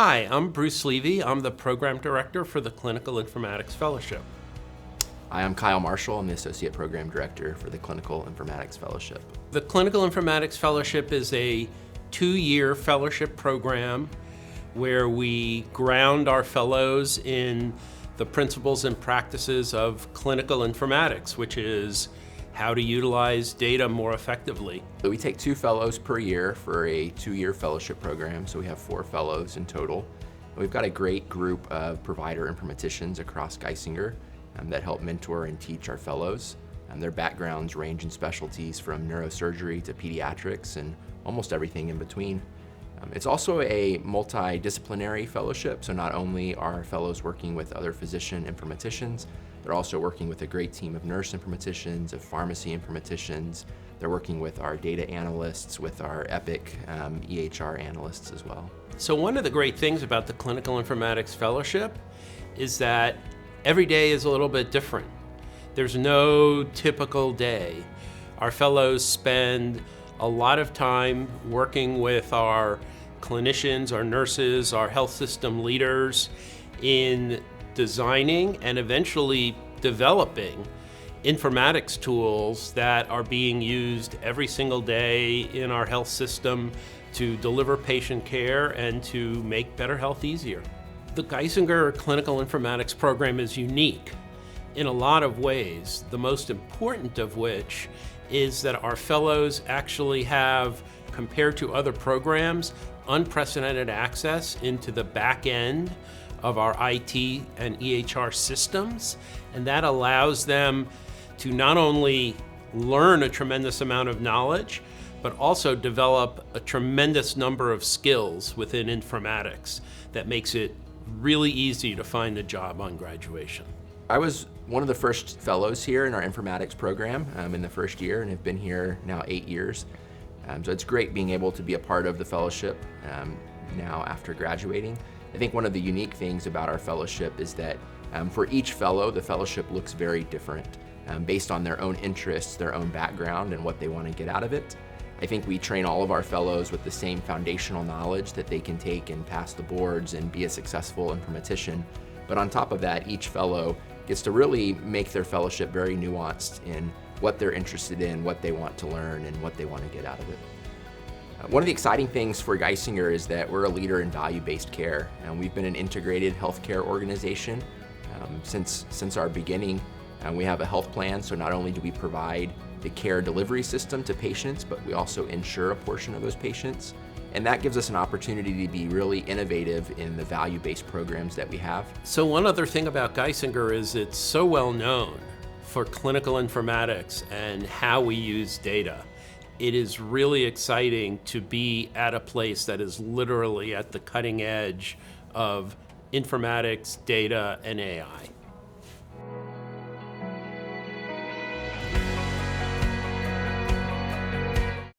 Hi, I'm Bruce Levy. I'm the Program Director for the Clinical Informatics Fellowship. Hi, I'm Kyle Marshall. I'm the Associate Program Director for the Clinical Informatics Fellowship. The Clinical Informatics Fellowship is a 2-year fellowship program where we ground our fellows in the principles and practices of clinical informatics, which is how to utilize data more effectively. We take 2 fellows per year for a 2-year fellowship program, so we have 4 fellows in total. We've got a great group of provider informaticians across Geisinger that help mentor and teach our fellows. Their backgrounds range in specialties from neurosurgery to pediatrics and almost everything in between. It's also a multidisciplinary fellowship, so not only are fellows working with other physician informaticians, they're also working with a great team of nurse informaticians, of pharmacy informaticians. They're working with our data analysts, with our Epic EHR analysts as well. So one of the great things about the Clinical Informatics Fellowship is that every day is a little bit different. There's no typical day. Our fellows spend a lot of time working with our clinicians, our nurses, our health system leaders in designing and eventually developing informatics tools that are being used every single day in our health system to deliver patient care and to make better health easier. The Geisinger Clinical Informatics program is unique in a lot of ways, the most important of which is that our fellows actually have, compared to other programs, unprecedented access into the back end of our IT and EHR systems, and that allows them to not only learn a tremendous amount of knowledge, but also develop a tremendous number of skills within informatics that makes it really easy to find a job on graduation. I was one of the first fellows here in our informatics program in the first year and have been here now 8 years. So it's great being able to be a part of the fellowship now after graduating. I think one of the unique things about our fellowship is that for each fellow, the fellowship looks very different based on their own interests, their own background, and what they want to get out of it. I think we train all of our fellows with the same foundational knowledge that they can take and pass the boards and be a successful informatician. But on top of that, each fellow gets to really make their fellowship very nuanced in what they're interested in, what they want to learn, and what they want to get out of it. One of the exciting things for Geisinger is that we're a leader in value-based care, and we've been an integrated healthcare organization since our beginning. We have a health plan, so not only do we provide the care delivery system to patients, but we also insure a portion of those patients. And that gives us an opportunity to be really innovative in the value-based programs that we have. So one other thing about Geisinger is it's so well known for clinical informatics and how we use data. It is really exciting to be at a place that is literally at the cutting edge of informatics, data, and AI.